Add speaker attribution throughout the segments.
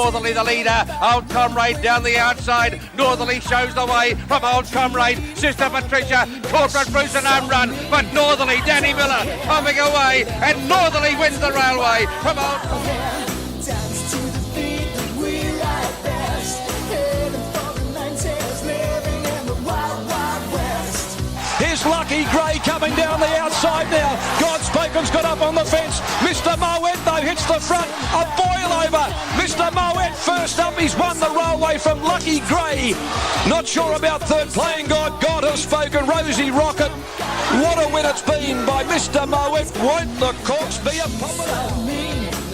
Speaker 1: Northerly the leader. Old Comrade down the outside. Northerly shows the way from Old Comrade. Sister Patricia, Corporate Bruce and home run. But Northerly, Danny Miller coming away. And Northerly wins the railway from Old...
Speaker 2: Here's Lucky Gray coming down the outside now. Godspoken's got up on the fence. Mr. Moet though hits the front. A boil over. Mr. Moet first up. He's won the railway from Lucky Gray. Not sure about third. Playing God has spoken. Rosie Rocket. What a win it's been by Mr. Moet. Won't the Corks be a popular?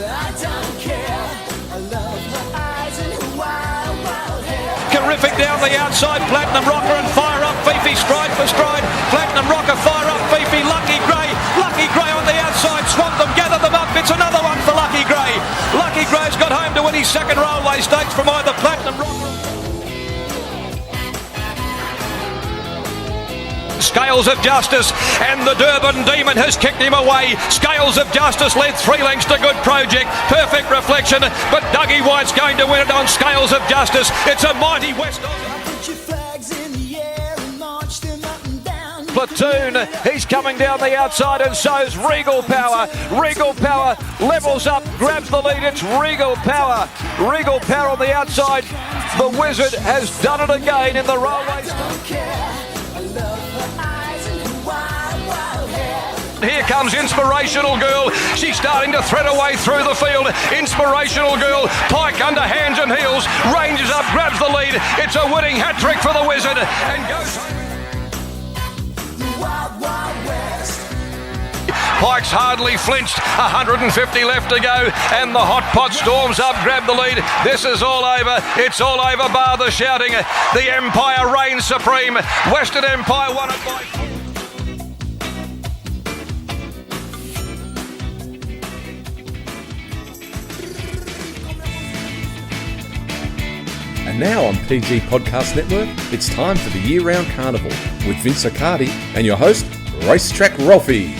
Speaker 2: I don't care. I love her eyes and her wild, wild hair. Terrific down the outside. Platinum Rocker and fire up Fifi stride for stride. Platinum Rocker fire up Fifi. Lucky Gray on the outside. Swamp them, gather them up. It's another one for Lucky Gray. Lucky Gray's got home to win his second railway stakes from either Platinum Rocker. Scales of Justice and the Durban Demon has kicked him away. Scales of Justice led 3 lengths to Good Project. Perfect Reflection, but Dougie White's going to win it on Scales of Justice. It's a mighty West Platoon. He's coming down the outside and so's Regal Power. Regal Power levels up, grabs the lead. It's Regal Power. Regal Power on the outside. The Wizard has done it again in the railway. Here comes Inspirational Girl. She's starting to thread her way through the field. Inspirational Girl, Pike under hands and heels, ranges up, grabs the lead. It's a winning hat trick for the Wizard and goes. Pike's hardly flinched, 150 left to go, and the hot pot storms up, grab the lead. This is all over, it's all over bar the shouting. The Empire reigns supreme. Western Empire won it by...
Speaker 3: And now on PG Podcast Network, it's time for the year-round carnival with Vince Accardi and your host, Racetrack Ralphy.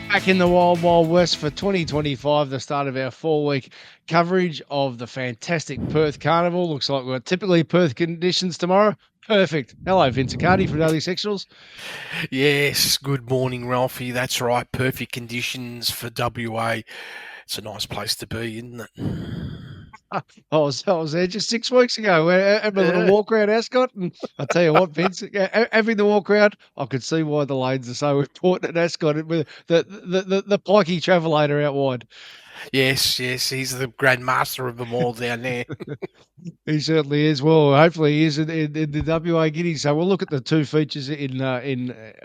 Speaker 4: Back in the Wild Wild West for 2025, the start of our 4-week coverage of the fantastic Perth Carnival. Looks like we've got typically Perth conditions tomorrow. Perfect. Hello, Vince Accardi from Daily Sectionals.
Speaker 5: Yes, good morning, Ralphy. That's right, perfect conditions for WA. It's a nice place to be, isn't it?
Speaker 4: I was there just 6 weeks ago. We're having a little walk around Ascot, and I tell you what, Vince, having the walk around, I could see why the lanes are so important at Ascot with the pikey travelator out wide.
Speaker 5: Yes, he's the grand master of them all down there.
Speaker 4: He certainly is. Well, hopefully he is in the WA Guineas. So we'll look at the two features in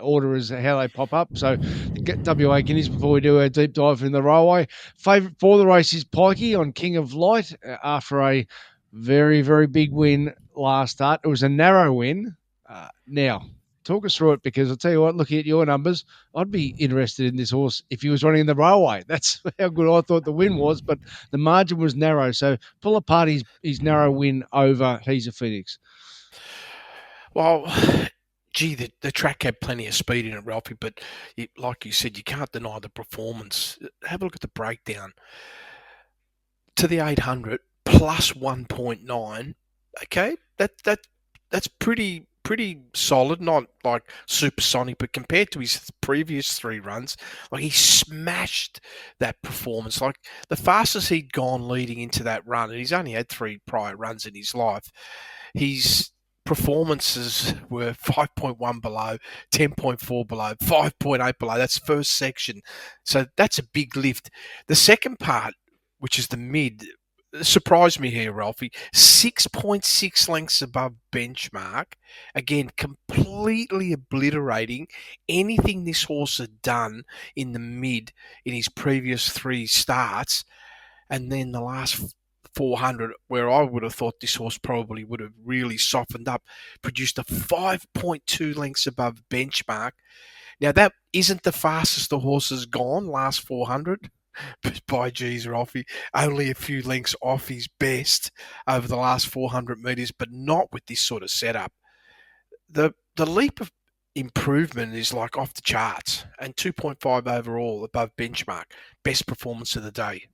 Speaker 4: order as how they pop up. So get WA Guineas before we do our deep dive in the railway. Favourite for the race is Pikey on King of Light after a very, very big win last start. It was a narrow win. Now, talk us through it, because I'll tell you what, looking at your numbers, I'd be interested in this horse if he was running in the railway. That's how good I thought the win was, but the margin was narrow. So pull apart his narrow win over He's a Phoenix.
Speaker 5: Well, gee, the track had plenty of speed in it, Ralphie, but like you said, you can't deny the performance. Have a look at the breakdown. To the 800, plus 1.9, okay? That's pretty solid, not like supersonic, but compared to his previous 3 runs, like he smashed that performance. Like the fastest he'd gone leading into that run, and he's only had 3 prior runs in his life, his performances were 5.1 below, 10.4 below, 5.8 below. That's first section. So that's a big lift. The second part, which is the mid, surprised me here, Ralphie. 6.6 lengths above benchmark. Again, completely obliterating anything this horse had done in the mid in his previous 3 starts. And then the last 400, where I would have thought this horse probably would have really softened up, produced a 5.2 lengths above benchmark. Now, that isn't the fastest the horse has gone last 400. But by geez, Ralphie, only a few lengths off his best over the last 400 metres, but not with this sort of setup. The leap of improvement is like off the charts, and 2.5 overall above benchmark. Best performance of the day.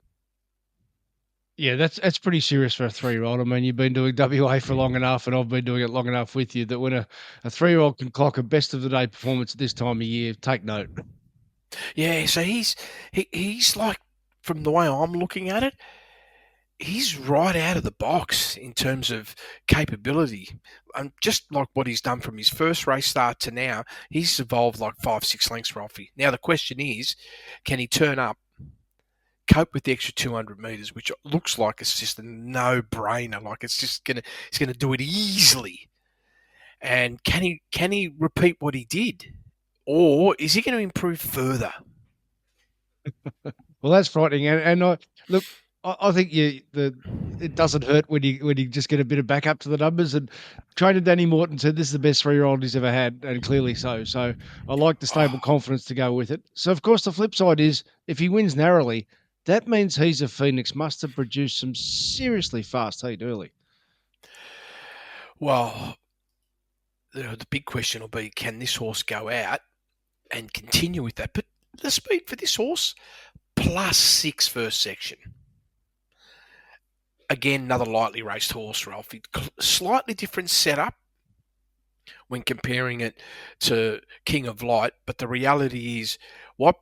Speaker 4: Yeah, that's pretty serious for a 3-year-old. I mean, you've been doing WA for long enough, and I've been doing it long enough with you that when a 3-year-old can clock a best of the day performance at this time of year, take note.
Speaker 5: Yeah, so he's like, from the way I'm looking at it, he's right out of the box in terms of capability. And just like what he's done from his first race start to now, he's evolved like 5-6 lengths, Ralphie. Now the question is, can he turn up, cope with the extra 200 metres, which looks like it's just a no-brainer. Like he's gonna do it easily. And can he repeat what he did, or is he going to improve further?
Speaker 4: Well, that's frightening. And look, I think it doesn't hurt when you just get a bit of backup to the numbers. And trainer Danny Morton said this is the best 3-year-old he's ever had, and clearly so. So I like the stable confidence to go with it. So of course the flip side is if he wins narrowly, that means He's a Phoenix must have produced some seriously fast heat early.
Speaker 5: Well, the big question will be, can this horse go out and continue with that? But the speed for this horse, +6 first section. Again, another lightly raced horse, Ralphie. Slightly different setup when comparing it to King of Light, but the reality is what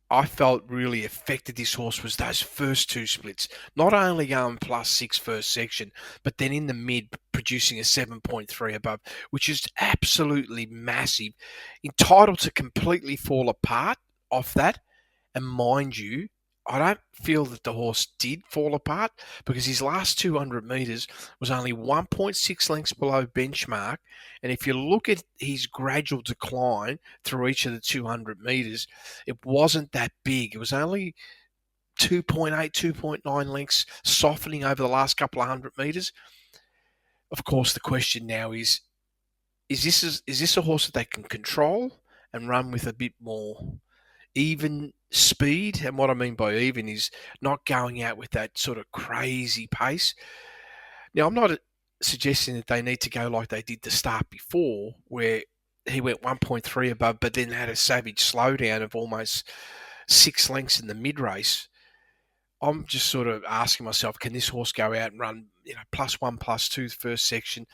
Speaker 5: I felt really affected this horse was those first two splits. Not only going +6 first section, but then in the mid producing a 7.3 above, which is absolutely massive. Entitled to completely fall apart off that. And mind you, I don't feel that the horse did fall apart because his last 200 metres was only 1.6 lengths below benchmark. And if you look at his gradual decline through each of the 200 metres, it wasn't that big. It was only 2.8, 2.9 lengths softening over the last couple of 100 metres. Of course, the question now is this a horse that they can control and run with a bit more even speed? And what I mean by even is not going out with that sort of crazy pace. Now, I'm not suggesting that they need to go like they did the start before, where he went 1.3 above, but then had a savage slowdown of almost 6 lengths in the mid-race. I'm just sort of asking myself, can this horse go out and run, +1, +2 first section,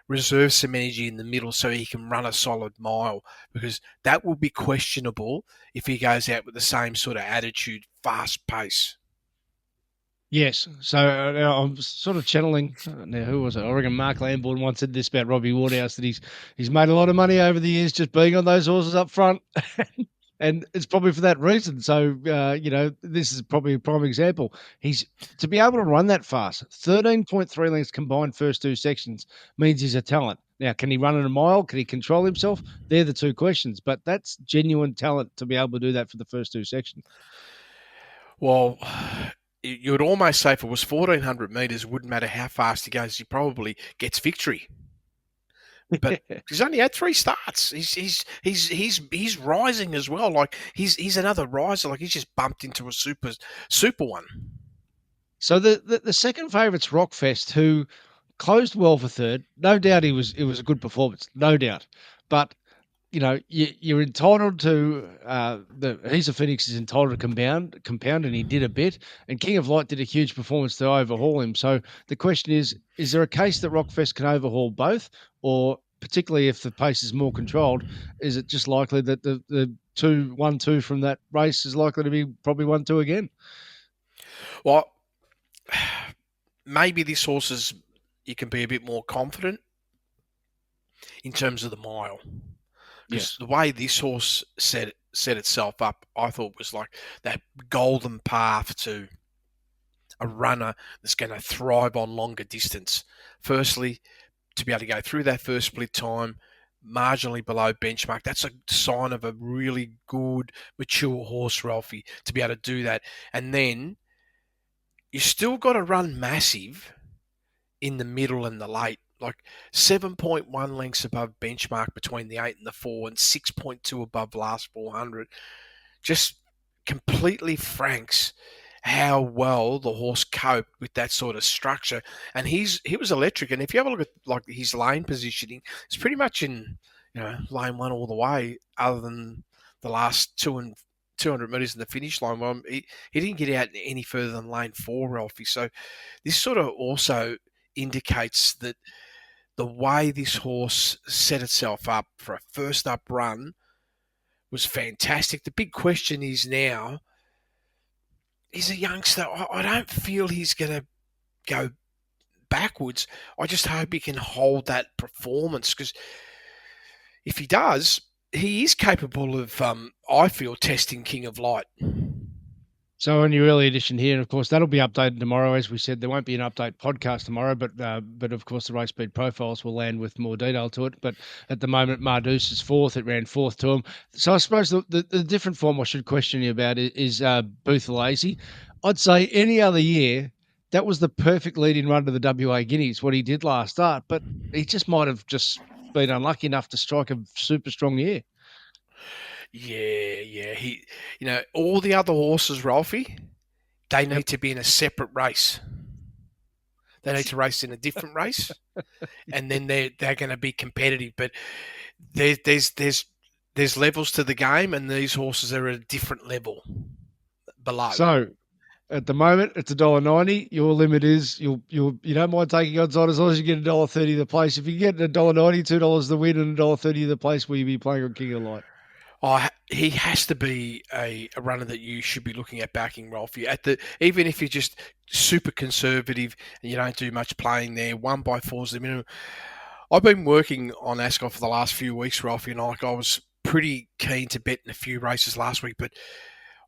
Speaker 5: reserve some energy in the middle so he can run a solid mile? Because that will be questionable if he goes out with the same sort of attitude, fast pace.
Speaker 4: Yes. So now I'm sort of channeling. Now, who was it? I reckon Mark Lambourne once said this about Robbie Waterhouse, that he's made a lot of money over the years just being on those horses up front. And it's probably for that reason. So, this is probably a prime example. He's to be able to run that fast, 13.3 lengths combined first two sections means he's a talent. Now, can he run in a mile? Can he control himself? They're the two questions. But that's genuine talent to be able to do that for the first two sections.
Speaker 5: Well, you would almost say if it was 1,400 metres, it wouldn't matter how fast he goes, he probably gets victory. But he's only had 3 starts. He's rising as well. Like he's another riser. Like he's just bumped into a super one.
Speaker 4: So the second favourite's Rockfest, who closed well for third. No doubt it was a good performance. No doubt. But you're entitled to He's a Phoenix is entitled to compound, and he did a bit. And King of Light did a huge performance to overhaul him. So the question is there a case that Rockfest can overhaul both, or particularly if the pace is more controlled, is it just likely that the 1-2 from that race is likely to be probably 1-2 again?
Speaker 5: Well, maybe this horse you can be a bit more confident in terms of the mile. Because the way this horse set itself up, I thought was like that golden path to a runner that's going to thrive on longer distance. Firstly, to be able to go through that first split time, marginally below benchmark, that's a sign of a really good, mature horse, Ralphie, to be able to do that. And then you still got to run massive in the middle and the late. Like 7.1 lengths above benchmark between the 8 and the 4 and 6.2 above last 400 just completely franks how well the horse coped with that sort of structure. And he was electric. And if you have a look at like his lane positioning, it's pretty much in lane 1 all the way, other than the last 2 200 metres in the finish line. Well, he didn't get out any further than lane 4, Ralphie. So this sort of also indicates that the way this horse set itself up for a first up run was fantastic. The big question is now, he's a youngster. I don't feel he's going to go backwards. I just hope he can hold that performance, because if he does, he is capable of, I feel, testing King of Light.
Speaker 4: So in your early edition here, and of course that'll be updated tomorrow. As we said, there won't be an update podcast tomorrow, but of course the race speed profiles will land with more detail to it. But at the moment, Mardus is fourth. It ran fourth to him. So I suppose the different form I should question you about is Booth Lazy. I'd say any other year, that was the perfect lead-in run to the WA Guineas, what he did last start. But he just might have just been unlucky enough to strike a super strong year.
Speaker 5: Yeah. He, all the other horses, Ralphie, they need to be in a separate race. They need to race in a different race, and then they're going to be competitive. But there's levels to the game, and these horses are at a different level below.
Speaker 4: So at the moment, it's $1.90. Your limit is you don't mind taking odds on as long as you get $1.30 the place. If you get $1.90, $2 the win, and $1.30 the place, will you be playing on King of Light?
Speaker 5: Oh, he has to be a runner that you should be looking at backing, Ralphie. Even if you're just super conservative and you don't do much playing there, 1x4 is the minimum. I've been working on Ascot for the last few weeks, Ralphie, and I was pretty keen to bet in a few races last week, but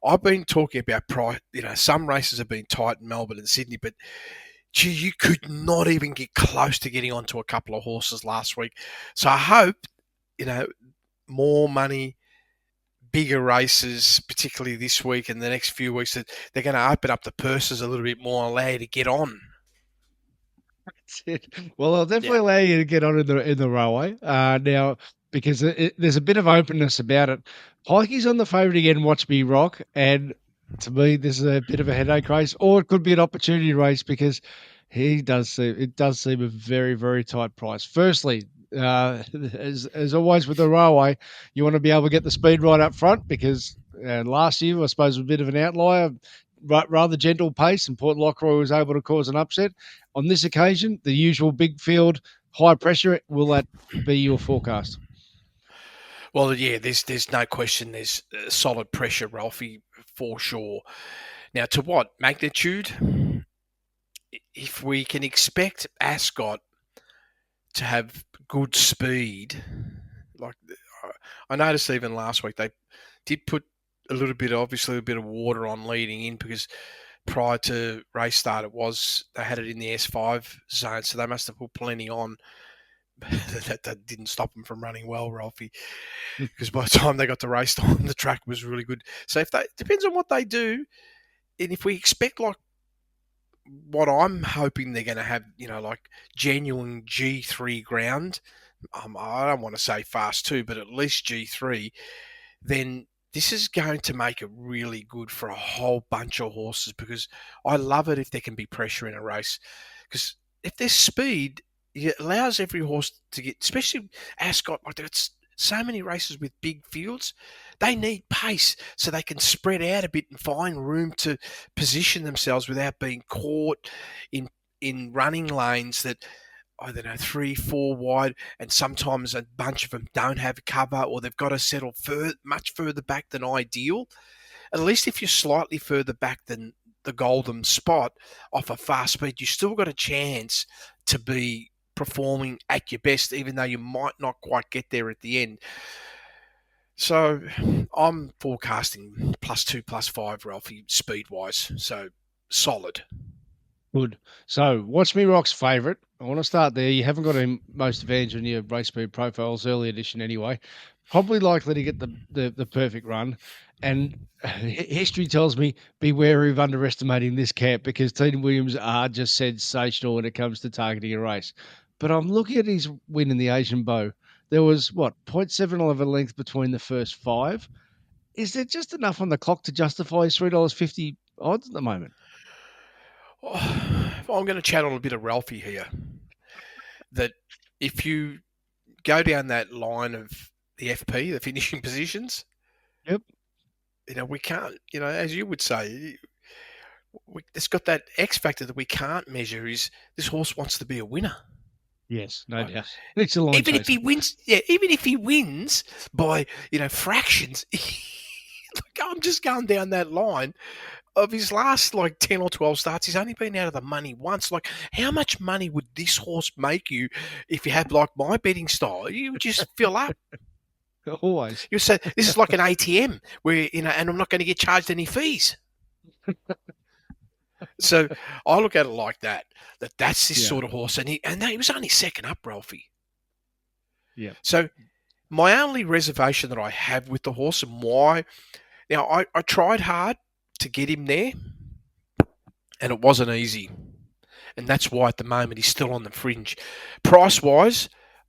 Speaker 5: I've been talking about price. Some races have been tight in Melbourne and Sydney, but gee, you could not even get close to getting onto a couple of horses last week. So I hope, more money, bigger races, particularly this week and the next few weeks, that they're going to open up the purses a little bit more and allow you to get on.
Speaker 4: That's it. Well, I'll definitely allow you to get on in the railway now, because there's a bit of openness about it. Pikey's on the favourite again, Watch Me Rock, and to me, this is a bit of a headache race, or it could be an opportunity race, because it does seem a very, very tight price. Firstly, as always with the railway, you want to be able to get the speed right up front, because last year, I suppose, was a bit of an outlier, rather gentle pace, and Port Lockroy was able to cause an upset. On this occasion, the usual big field, high pressure, will that be your forecast?
Speaker 5: Well, yeah, there's no question there's solid pressure, Ralphie, for sure. Now, to what magnitude? If we can expect Ascot to have good speed, like I noticed even last week, they did put a bit of water on leading in, because prior to race start, they had it in the S5 zone, so they must have put plenty on. that didn't stop them from running well, Ralphie, because by the time they got to race time, the track was really good. So depends on what they do, and if we expect like what I'm hoping they're going to have, like genuine G3 ground, I don't want to say fast 2, but at least G3, then this is going to make it really good for a whole bunch of horses, because I love it if there can be pressure in a race, because if there's speed, it allows every horse to get, especially Ascot, like it's so many races with big fields, they need pace so they can spread out a bit and find room to position themselves without being caught in running lanes that, I don't know, 3, 4 wide, and sometimes a bunch of them don't have cover, or they've got to settle much further back than ideal. At least if you're slightly further back than the golden spot off a fast speed, you still got a chance to be performing at your best, even though you might not quite get there at the end. So I'm forecasting +2, +5, Ralphie, speed-wise. So solid.
Speaker 4: Good. So, Watch Me Rock's favourite. I want to start there. You haven't got him most advantage on your race speed profiles, early edition anyway. Probably likely to get the perfect run. And history tells me be wary of underestimating this camp, because Team Williams are just sensational when it comes to targeting a race. But I'm looking at his win in the Asian Bow. There was, 0.7 of a length between the first 5. Is there just enough on the clock to justify his $3.50 odds at the moment?
Speaker 5: I'm going to chat on a bit of Ralphie here. That if you go down that line of the FP, the finishing positions,
Speaker 4: Yep,
Speaker 5: We can't, as you would say, it's got that X factor that we can't measure. Is this horse wants to be a winner?
Speaker 4: Yes, no
Speaker 5: Right?
Speaker 4: doubt. It's a line
Speaker 5: Even if
Speaker 4: chaser.
Speaker 5: he wins, even if he wins by fractions, I'm just going down that line. Of his last 10 or 12 starts, he's only been out of the money once. How much money would this horse make you if you had my betting style? You would just fill up.
Speaker 4: Always.
Speaker 5: You say this is like an ATM where and I'm not going to get charged any fees. So I look at it like that. That's this sort of horse, and he was only second up, Ralphie.
Speaker 4: Yeah.
Speaker 5: So my only reservation that I have with the horse and why, now I tried hard to get him there, and it wasn't easy. And that's why at the moment he's still on the fringe. Price-wise,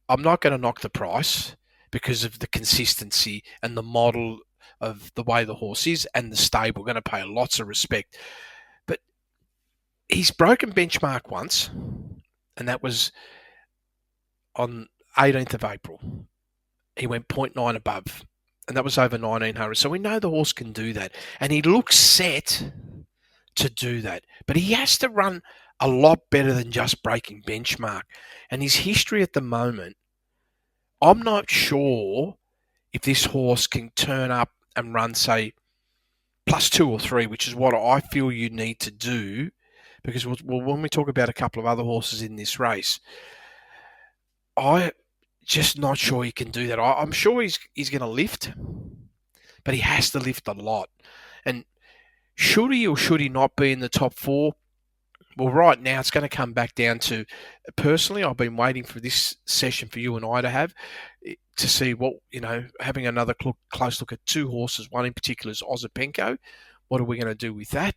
Speaker 5: I'm not going to knock the price because of the consistency and the model of the way the horse is and the stable. We're going to pay lots of respect. But he's broken benchmark once, and that was on 18th of April. He went 0.9 above, and that was over 1900. So we know the horse can do that. And he looks set to do that. But he has to run a lot better than just breaking benchmark. And his history at the moment, I'm not sure if this horse can turn up and run, say, +2 or 3, which is what I feel you need to do. Because when we talk about a couple of other horses in this race, I'm just not sure he can do that. I'm sure he's going to lift, but he has to lift a lot. And should he or should he not be in the top 4? Well, right now it's going to come back down to, personally, I've been waiting for this session for you and I to have, to see what, having another close look at 2 horses. One in particular is Ozapenko. What are we going to do with that?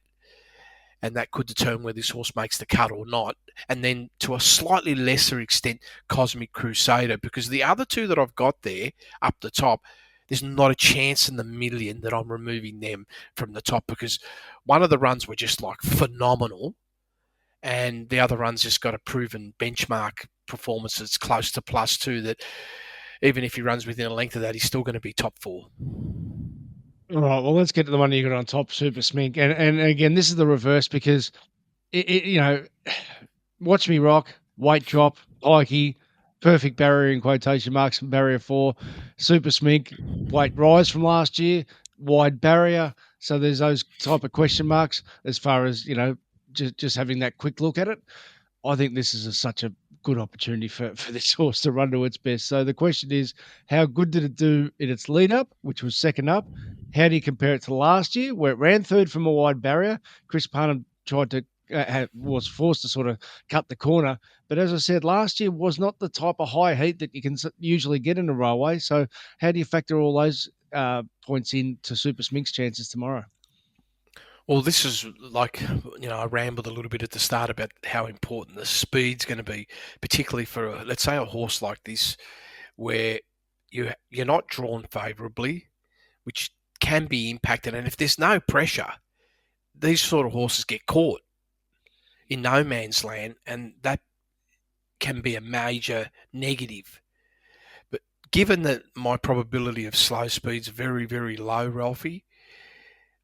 Speaker 5: And that could determine whether this horse makes the cut or not. And then to a slightly lesser extent, Cosmic Crusader, because the other 2 that I've got there up the top, there's not a chance in the million that I'm removing them from the top, because one of the runs were just phenomenal, and the other run's just got a proven benchmark performance that's close to +2, that even if he runs within a length of that, he's still going to be top 4.
Speaker 4: All right, well, let's get to the one you got on top, Super Smink. And again, this is the reverse because, Watch Me Rock, weight drop, pikey, perfect barrier in quotation marks, barrier 4, Super Smink, weight rise from last year, wide barrier. So there's those type of question marks as far as, just having that quick look at it. I think this is such a good opportunity for this horse to run to its best. So the question is, how good did it do in its lead up, which was second up? How do you compare it to last year, where it ran third from a wide barrier? Chris Parnham was forced to sort of cut the corner. But as I said, last year was not the type of high heat that you can usually get in a railway. So how do you factor all those points into Super Smink's chances tomorrow?
Speaker 5: Well, this is I rambled a little bit at the start about how important the speed's going to be, particularly for, let's say, a horse like this, where you're not drawn favourably, which can be impacted. And if there's no pressure, these sort of horses get caught in no man's land, and that can be a major negative. But given that my probability of slow speed's very, very low, Ralphie,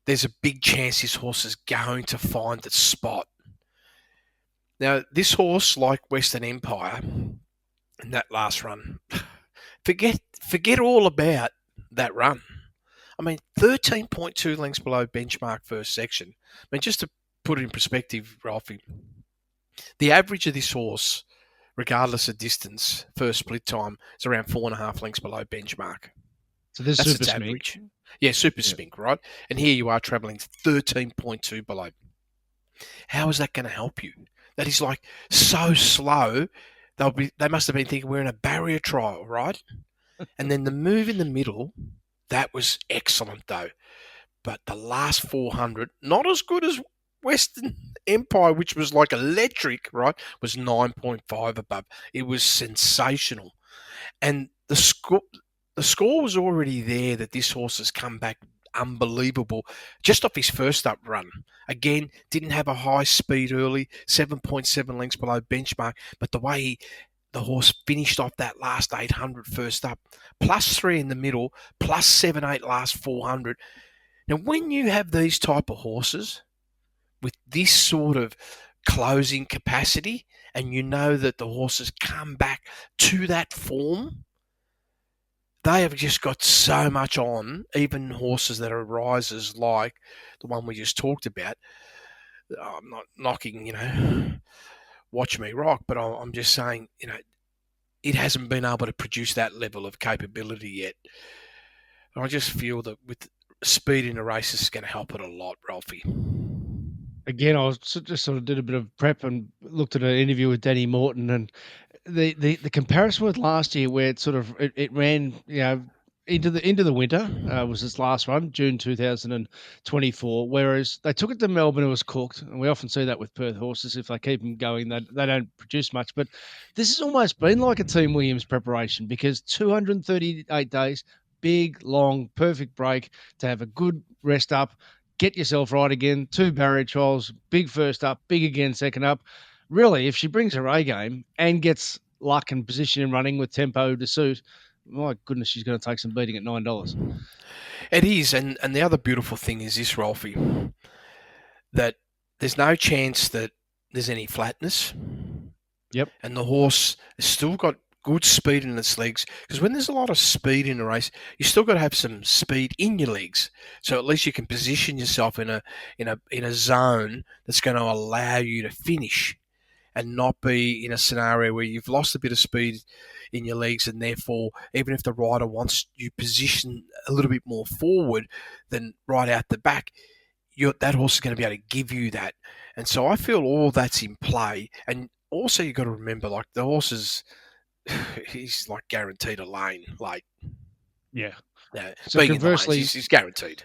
Speaker 5: there's a big chance this horse is going to find the spot. Now, this horse, like Western Empire, in that last run, forget all about that run. I mean, 13.2 lengths below benchmark first section. I mean, just to put it in perspective, Ralphie, the average of this horse, regardless of distance, first split time, is around 4.5 lengths below benchmark.
Speaker 4: So this
Speaker 5: That's
Speaker 4: Super
Speaker 5: its
Speaker 4: Smink.
Speaker 5: average. Yeah, Super Smink, right? And here you are travelling 13.2 below. How is that going to help you? That is so slow. They must have been thinking we're in a barrier trial, right? And then the move in the middle, that was excellent though. But the last 400, not as good as Western Empire, which was electric, right? Was 9.5 above. It was sensational. And the score was already there that this horse has come back unbelievable just off his first up run. Again, didn't have a high speed early, 7.7 lengths below benchmark, but the way the horse finished off that last 800 first up, +3 in the middle, +7.8 last 400. Now, when you have these type of horses with this sort of closing capacity, and you know that the horses come back to that form, they have just got so much on, even horses that are risers like the one we just talked about. I'm not knocking, Watch Me Rock, but I'm just saying, it hasn't been able to produce that level of capability yet. I just feel that with speed in a race is going to help it a lot, Ralphie.
Speaker 4: Again, I was just sort of did a bit of prep and looked at an interview with Danny Morton, and the comparison with last year, where it ran, into the winter, was this last run, June 2024. Whereas they took it to Melbourne, it was cooked, and we often see that with Perth horses. If they keep them going, they don't produce much. But this has almost been like a Team Williams preparation, because 238 days, big, long, perfect break to have a good rest up, get yourself right again. 2 barrier trials, big first up, big again second up. Really, if she brings her A game and gets luck and position and running with tempo to suit, my goodness, she's going to take some beating at $9.
Speaker 5: It is, and the other beautiful thing is this, Ralphie, that there's no chance that there's any flatness.
Speaker 4: Yep.
Speaker 5: And the horse has still got good speed in its legs, because when there's a lot of speed in a race, you still got to have some speed in your legs, so at least you can position yourself in a zone that's going to allow you to finish, and not be in a scenario where you've lost a bit of speed in your legs, and therefore, even if the rider wants you position a little bit more forward than right out the back, that horse is going to be able to give you that. And so I feel all that's in play. And also you've got to remember, like, the horses, he's like guaranteed a lane late.
Speaker 4: Yeah.
Speaker 5: So being conversely, in the lanes, he's guaranteed.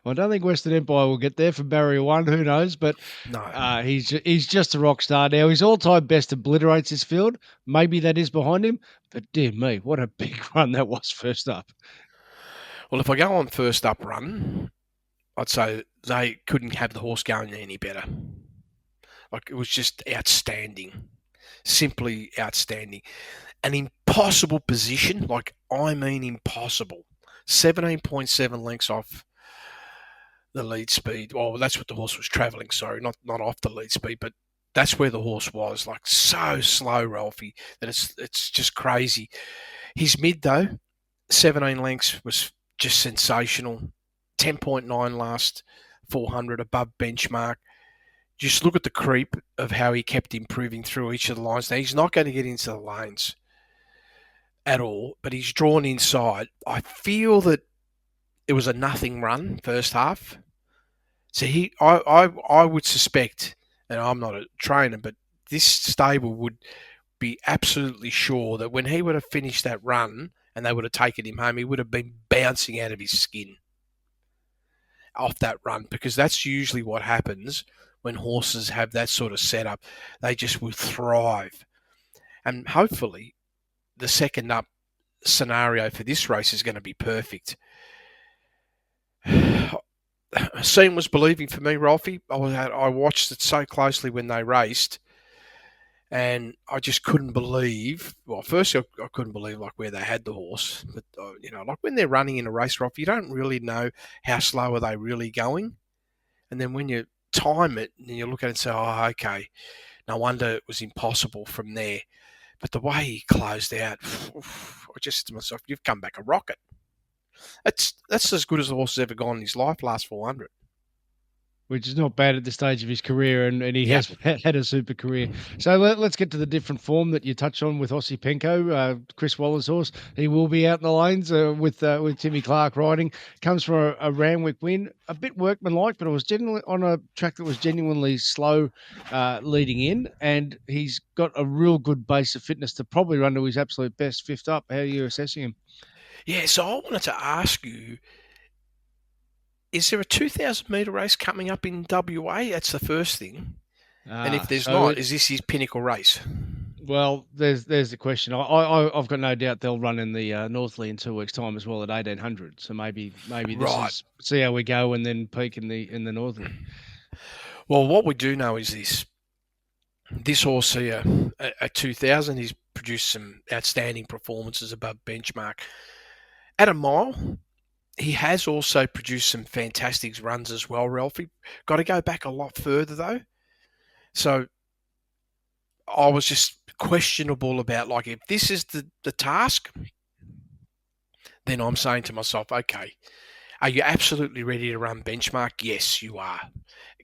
Speaker 4: Well, I don't think Western Empire will get there for barrier 1. Who knows? But
Speaker 5: no,
Speaker 4: he's just a rock star now. His all-time best obliterates his field. Maybe that is behind him. But dear me, what a big run that was first up.
Speaker 5: Well, if I go on first up run, I'd say they couldn't have the horse going any better. Like, it was just outstanding. Simply outstanding. An impossible position, like, I mean impossible. 17.7 lengths off the lead speed. Well, that's what the horse was travelling, sorry, not off the lead speed, but that's where the horse was, like, so slow, Ralphie, that it's just crazy. His mid, though, 17 lengths, was just sensational. 10.9 last 400, above benchmark. Just look at the creep of how he kept improving through each of the lines. Now, he's not going to get into the lanes at all, but he's drawn inside. I feel that it was a nothing run first half. So I would suspect, and I'm not a trainer, but this stable would be absolutely sure that when he would have finished that run and they would have taken him home, he would have been bouncing out of his skin off that run, because that's usually what happens when horses have that sort of setup. They just will thrive. And hopefully the second up scenario for this race is going to be perfect. Seeing was believing for me, Ralphie. I watched it so closely when they raced, and I just couldn't believe. Well, first I couldn't believe, like, where they had the horse, but like, when they're running in a race, Ralphie, you don't really know how slow are they really going, and then when you time it and you look at it and say, oh, okay, no wonder it was impossible from there. But the way he closed out, I just said to myself, you've come back a rocket. That's as good as the horse has ever gone in his life, last 400.
Speaker 4: Which is not bad at this stage of his career, and he has had a super career. So let's get to the different form that you touched on with Ossie Penko, Chris Waller's horse. He will be out in the lanes with Timmy Clark riding. Comes from a Randwick win, a bit workmanlike, but it was genuinely on a track that was genuinely slow leading in, and he's got a real good base of fitness to probably run to his absolute best fifth up. How are you assessing him?
Speaker 5: Yeah, so I wanted to ask you, is there a 2,000 metre race coming up in WA? That's the first thing. And if there's not, is this his pinnacle race?
Speaker 4: Well, there's the question. I've got no doubt they'll run in the Northley in 2 weeks' time as well at 1,800. So maybe this is see how we go and then peak in the Northley.
Speaker 5: Well, what we do know is this horse here at 2,000, he's produced some outstanding performances above benchmark. At a mile, he has also produced some fantastic runs as well, Ralphie. Got to go back a lot further, though. So I was just questionable about, like, if this is the task, then I'm saying to myself, okay, are you absolutely ready to run benchmark? Yes, you are.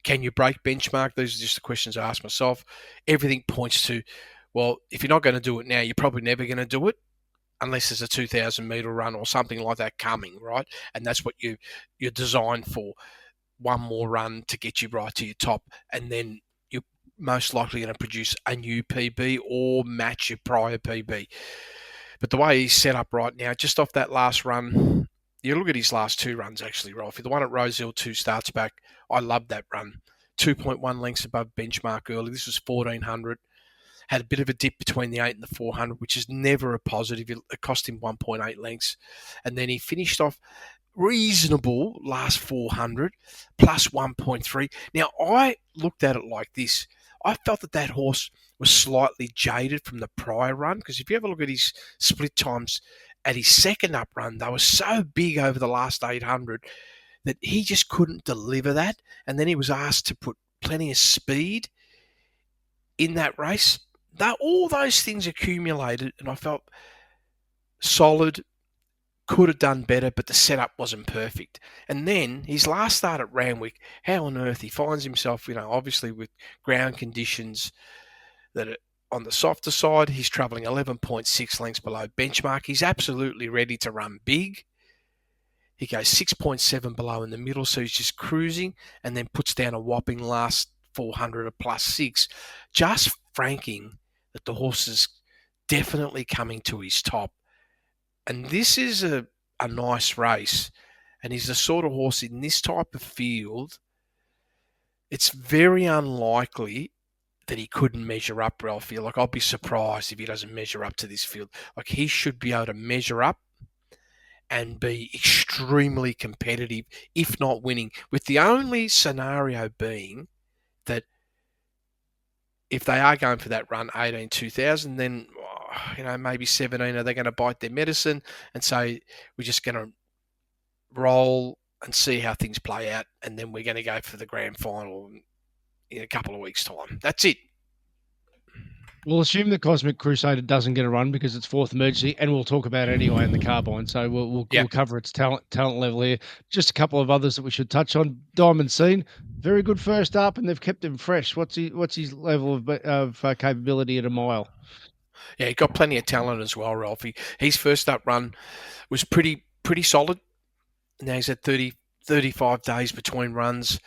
Speaker 5: Can you break benchmark? Those are just the questions I ask myself. Everything points to, well, if you're not going to do it now, you're probably never going to do it unless there's a 2,000 metre run or something like that coming, right? And that's what you're designed for. One more run to get you right to your top, and then you're most likely going to produce a new PB or match your prior PB. But the way he's set up right now, just off that last run, you look at his last two runs, actually, Ralph. The one at Rosehill 2 starts back, I love that run. 2.1 lengths above benchmark early. This was 1,400. Had a bit of a dip between the 8 and the 400, which is never a positive. It cost him 1.8 lengths. And then he finished off reasonable last 400 plus 1.3. Now, I looked at it like this. I felt that horse was slightly jaded from the prior run, because if you have a look at his split times at his second up run, they were so big over the last 800 that he just couldn't deliver that. And then he was asked to put plenty of speed in that race. All those things accumulated, and I felt solid, could have done better, but the setup wasn't perfect. And then his last start at Randwick, how on earth he finds himself, obviously with ground conditions that are on the softer side. He's travelling 11.6 lengths below benchmark. He's absolutely ready to run big. He goes 6.7 below in the middle, so he's just cruising, and then puts down a whopping last 400 at +6, just franking that the horse is definitely coming to his top. And this is a nice race, and he's the sort of horse in this type of field, it's very unlikely that he couldn't measure up, Ralphie. Like, I'll be surprised if he doesn't measure up to this field. Like, he should be able to measure up and be extremely competitive, if not winning, with the only scenario being that if they are going for that run 18 2000, then maybe 17 are they going to bite their medicine and say we're just going to roll and see how things play out, and then we're going to go for the grand final in a couple of weeks' time. That's it.
Speaker 4: We'll assume the Cosmic Crusader doesn't get a run because it's fourth emergency, and we'll talk about it anyway in the carbine. So we'll cover its talent level here. Just a couple of others that we should touch on. Diamond Scene, very good first up, and they've kept him fresh. What's his level of capability at a mile?
Speaker 5: Yeah, he got plenty of talent as well, Ralphie. His first up run was pretty solid. Now he's at 35 days between runs.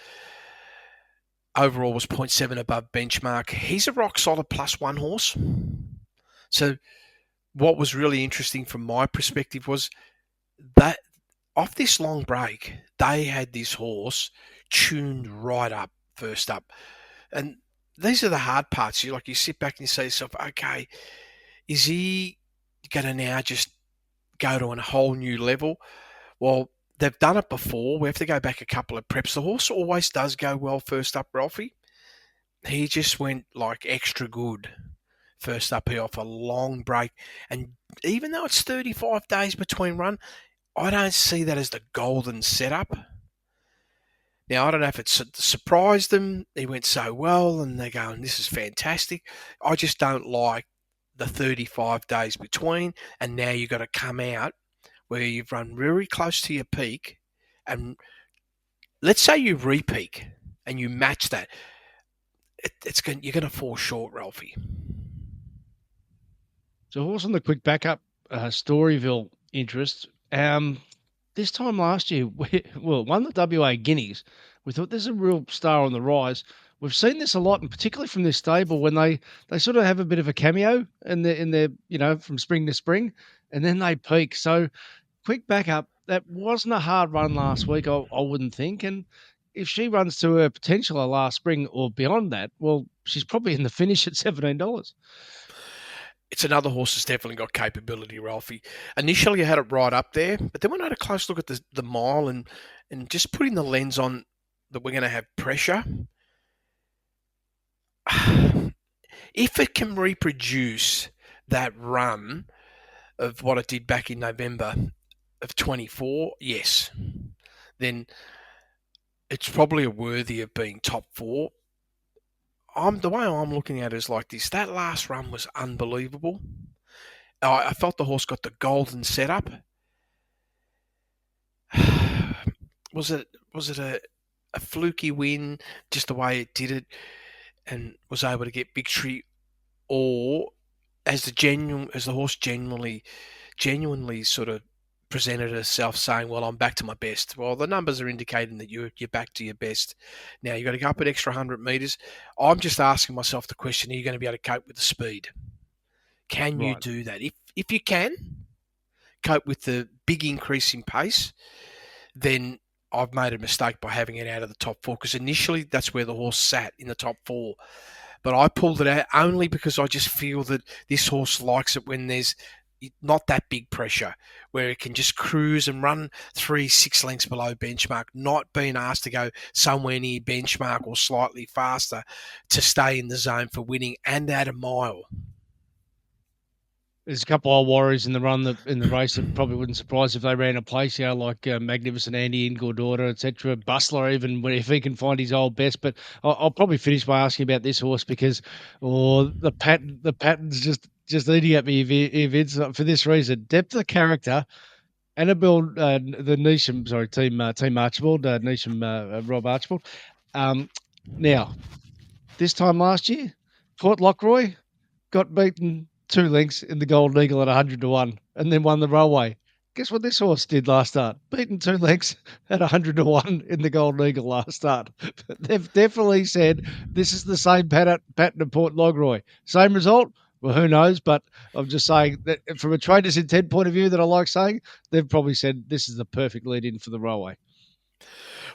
Speaker 5: Overall was 0.7 above benchmark. He's a rock solid +1 horse. So what was really interesting from my perspective was that off this long break, they had this horse tuned right up first up. And these are the hard parts. You sit back and you say to yourself, okay, is he going to now just go to a whole new level? Well, they've done it before. We have to go back a couple of preps. The horse always does go well first up, Ralphie. He just went like extra good first up here off a long break. And even though it's 35 days between run, I don't see that as the golden setup. Now, I don't know if it surprised them. He went so well and they're going, this is fantastic. I just don't like the 35 days between, and now you've got to come out where you've run very close to your peak, and let's say you re-peak and you match that, you're going to fall short, Ralphie.
Speaker 4: So horse on the quick backup, Storyville interest. This time last year, won the WA Guineas. We thought there's a real star on the rise. We've seen this a lot, and particularly from this stable when they sort of have a bit of a cameo in their from spring to spring, and then they peak. So quick backup, that wasn't a hard run last week, I wouldn't think. And if she runs to her potential last spring or beyond that, well, she's probably in the finish at $17.
Speaker 5: It's another horse that's definitely got capability, Ralphie. Initially, I had it right up there, but then when I had a close look at the mile and just putting the lens on that we're going to have pressure, if it can reproduce that run of what it did back in November, of 24, yes, then it's probably worthy of being top 4. The way I'm looking at it is like this. That last run was unbelievable. I felt the horse got the golden setup. Was it a fluky win, just the way it did it, and was able to get victory, or as the horse genuinely sort of presented herself, saying, "Well, I'm back to my best." Well, the numbers are indicating that you're back to your best. Now you've got to go up an extra 100 metres. I'm just asking myself the question: are you going to be able to cope with the speed? Can you do that? If you can cope with the big increase in pace, then I've made a mistake by having it out of the top 4, because initially that's where the horse sat, in the top 4. But I pulled it out only because I just feel that this horse likes it when there's not that big pressure, where it can just cruise and run 3-6 lengths below benchmark, not being asked to go somewhere near benchmark or slightly faster to stay in the zone for winning and at a mile.
Speaker 4: There's a couple of warriors in the race that probably wouldn't surprise if they ran a place, like Magnificent Andy, Ingordorda, etc. Bustler, even if he can find his old best. But I'll probably finish by asking about this horse, because the pattern's just eating at me if it's for this reason. Depth of character. Annabelle, the Neesham, Team Archibald, Neesham, Rob Archibald. Now, this time last year, Port Lockroy got beaten 2 lengths in the Golden Eagle at 100-1, and then won the Railway. Guess what this horse did last start? Beaten 2 lengths at 100-1 in the Golden Eagle last start. They've definitely said this is the same pattern of Port Lockroy. Same result? Well, who knows? But I'm just saying that from a trader's intent point of view, that I like saying, they've probably said this is the perfect lead-in for the Railway.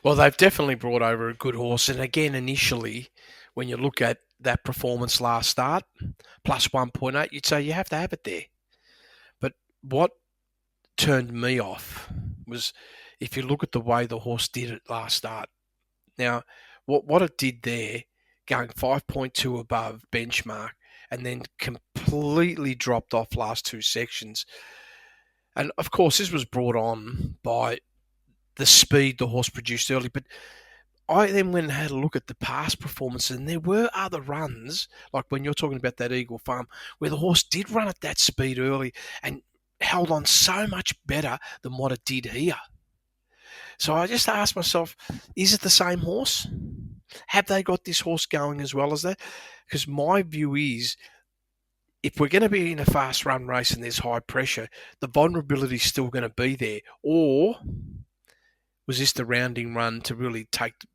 Speaker 5: Well, they've definitely brought over a good horse. And again, initially, when you look at that performance last start, plus 1.8, you'd say you have to have it there. But what turned me off was, if you look at the way the horse did it last start. Now, what it did there, going 5.2 above benchmark, and then completely dropped off last 2 sections. And of course, this was brought on by the speed the horse produced early, but I then went and had a look at the past performances, and there were other runs, like when you're talking about that Eagle Farm, where the horse did run at that speed early and held on so much better than what it did here. So I just asked myself, is it the same horse? Have they got this horse going as well as that? Because my view is, if we're going to be in a fast run race and there's high pressure, the vulnerability is still going to be there. Or was this the rounding run to really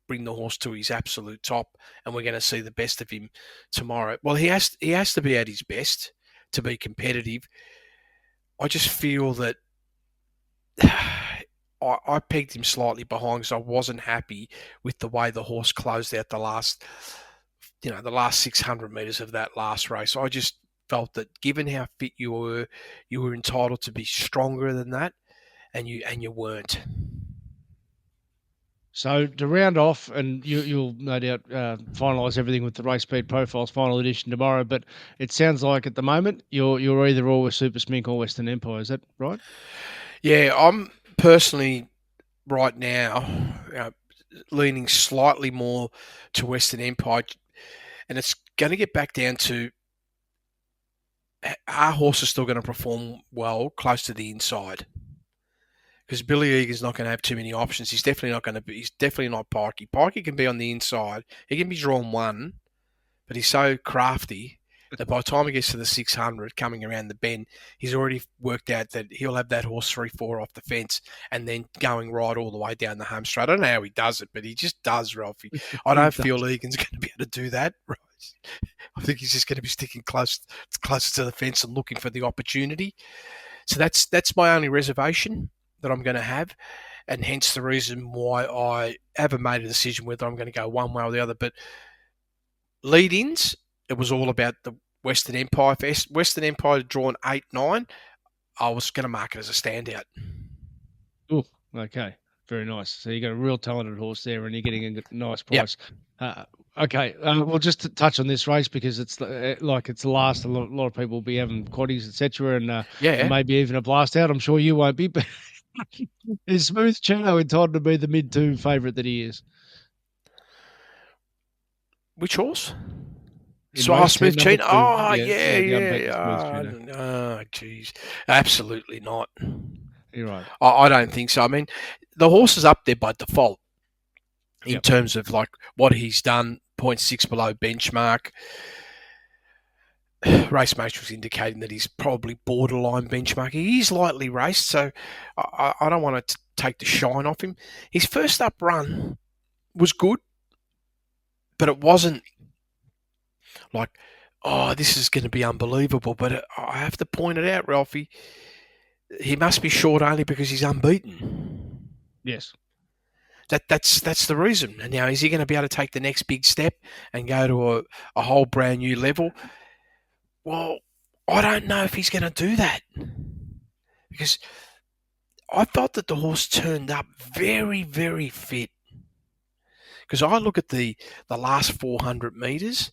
Speaker 5: bring the horse to his absolute top, and we're going to see the best of him tomorrow? Well, he has to be at his best to be competitive. I just feel that I pegged him slightly behind, because I wasn't happy with the way the horse closed out the last 600 metres of that last race. I just felt that, given how fit you were entitled to be stronger than that, and you weren't.
Speaker 4: So to round off, and you'll no doubt finalise everything with the Race Speed Profiles final edition tomorrow, but it sounds like at the moment you're either all with Super Smink or Western Empire. Is that right?
Speaker 5: Yeah, I'm personally right now leaning slightly more to Western Empire, and it's going to get back down to, our horse is still going to perform well close to the inside, because Billy Egan's not going to have too many options. He's definitely not Pikey. Pikey can be on the inside. He can be drawn 1, but he's so crafty that by the time he gets to the 600 coming around the bend, he's already worked out that he'll have that horse 3-4 off the fence, and then going right all the way down the home straight. I don't know how he does it, but he just does, Ralphy. I don't feel Egan's going to be able to do that. Right? I think he's just going to be sticking closer to the fence and looking for the opportunity. So that's my only reservation that I'm going to have, and hence the reason why I haven't made a decision whether I'm going to go one way or the other. But lead-ins, it was all about the Western Empire. If Western Empire had drawn 8-9, I was going to mark it as a standout.
Speaker 4: Oh, okay. Very nice. So you got a real talented horse there, and you're getting a nice price. Yep. Okay. Well, just to touch on this race, because it's it's the last. A lot of people will be having quaddies, etc., and maybe even a blast out. I'm sure you won't be, but Is Smooth Chino entitled to be the mid-2 favourite that he is?
Speaker 5: Which horse?
Speaker 4: In
Speaker 5: So
Speaker 4: race 10,
Speaker 5: Smooth
Speaker 4: number
Speaker 5: Chino.
Speaker 4: 2.
Speaker 5: Oh,
Speaker 4: The unbeaten Smooth
Speaker 5: yeah.
Speaker 4: Chino.
Speaker 5: Oh, jeez. Absolutely not.
Speaker 4: You're right.
Speaker 5: I don't think so. I mean, the horse is up there by default in
Speaker 4: Yep.
Speaker 5: terms of like what he's done, 0.6 below benchmark. Race Matrix indicating that he's probably borderline benchmark. He is lightly raced, so I don't want to take the shine off him. His first up run was good, but it wasn't like, oh, this is going to be unbelievable. But I have to point it out, Ralphie, he must be short only because he's unbeaten.
Speaker 4: Yes.
Speaker 5: That's the reason. And now, is he going to be able to take the next big step and go to a whole brand new level? Well, I don't know if he's going to do that, because I thought that the horse turned up very, very fit. Because I look at the last 400 metres,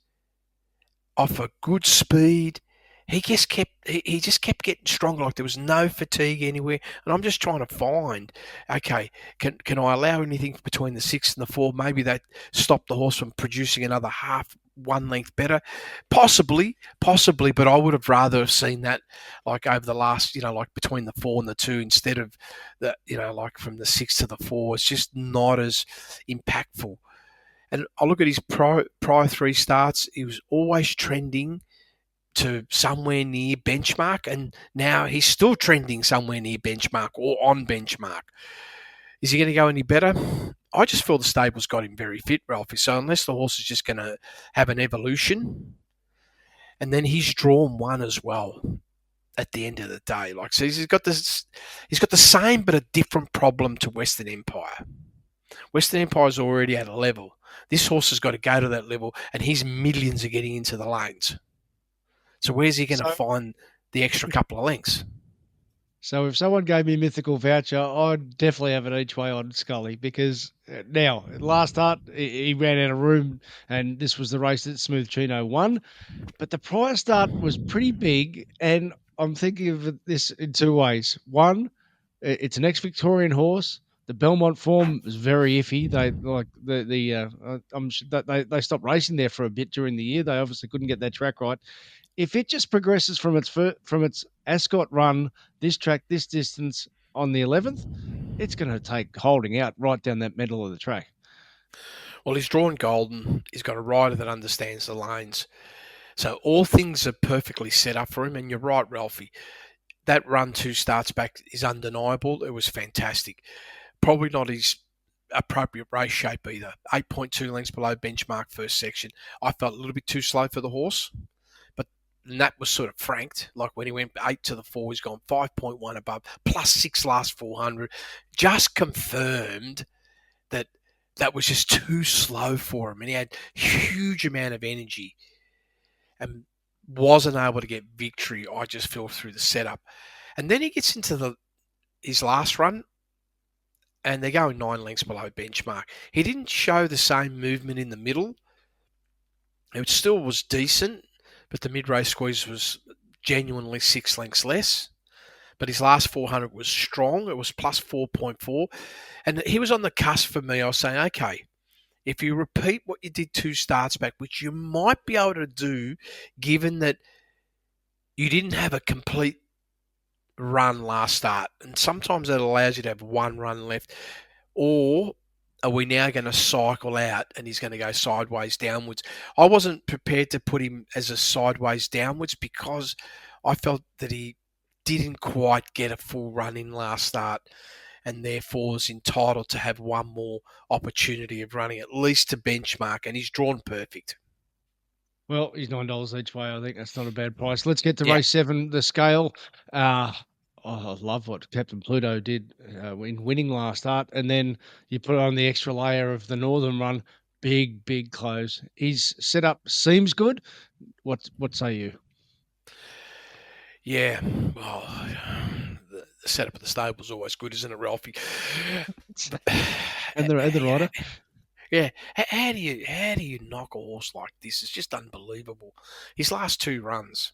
Speaker 5: off a good speed, he just kept getting stronger. Like there was no fatigue anywhere. And I'm just trying to find, okay, can I allow anything between the 6 and the 4? Maybe that stopped the horse from producing another half 1 length better. Possibly, but I would have rather have seen that like over the last, like between the 4 and the 2 instead of the, like from the 6 to the 4. It's just not as impactful. And I look at his prior 3 starts, he was always trending to somewhere near benchmark, and now he's still trending somewhere near benchmark or on benchmark. Is he going to go any better? I just feel the stable's got him very fit, Ralphie. So unless the horse is just going to have an evolution, and then he's drawn 1 as well at the end of the day. Like, so he's got the same but a different problem to Western Empire. Western Empire's already at a level. This horse has got to go to that level, and his millions are getting into the lanes. So where's he going to find the extra couple of lengths?
Speaker 4: So if someone gave me Mythical Voucher, I'd definitely have it each way on Scully, because now, last start, he ran out of room, and this was the race that Smooth Chino won. But the prior start was pretty big, and I'm thinking of this in 2 ways. One, it's an ex-Victorian horse. The Belmont form is very iffy. They like they stopped racing there for a bit during the year. They obviously couldn't get that track right. If it just progresses from its Ascot run, this track, this distance on the 11th, it's going to take holding out right down that middle of the track.
Speaker 5: Well, he's drawn golden. He's got a rider that understands the lanes. So all things are perfectly set up for him. And you're right, Ralphie. That run 2 starts back is undeniable. It was fantastic. Probably not his appropriate race shape either. 8.2 lengths below benchmark first section. I felt a little bit too slow for the horse. And that was sort of franked. Like when he went 8 to the 4, he's gone 5.1 above, plus 6 last 400. Just confirmed that was just too slow for him. And he had huge amount of energy and wasn't able to get victory, I just feel, through the setup. And then he gets into his last run, and they're going 9 lengths below benchmark. He didn't show the same movement in the middle. It still was decent, but the mid-race squeeze was genuinely 6 lengths less. But his last 400 was strong. It was plus 4.4. And he was on the cusp for me. I was saying, okay, if you repeat what you did 2 starts back, which you might be able to do, given that you didn't have a complete run last start, and sometimes that allows you to have 1 run left, or are we now going to cycle out and he's going to go sideways downwards? I wasn't prepared to put him as a sideways downwards because I felt that he didn't quite get a full run in last start, and therefore is entitled to have 1 more opportunity of running at least to benchmark, and he's drawn perfect.
Speaker 4: Well, he's $9 each way. I think that's not a bad price. Let's get to race 7, the scale. I love what Captain Pluto did in winning last start, and then you put on the extra layer of the Northern Run. Big close. His setup seems good. What say you?
Speaker 5: Yeah, well, the setup of the stable is always good, isn't it, Ralphie?
Speaker 4: and the rider.
Speaker 5: Yeah, how do you knock a horse like this? It's just unbelievable. His last 2 runs.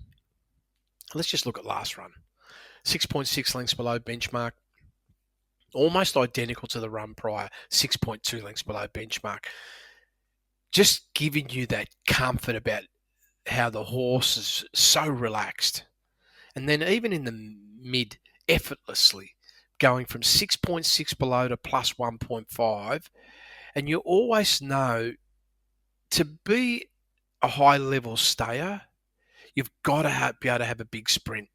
Speaker 5: Let's just look at last run. 6.6 lengths below benchmark. almost identical to the run prior, 6.2 lengths below benchmark. Just giving you that comfort about how the horse is so relaxed. And then even in the mid, effortlessly, going from 6.6 below to plus 1.5. And you always know to be a high-level stayer, you've got to be able to have a big sprint.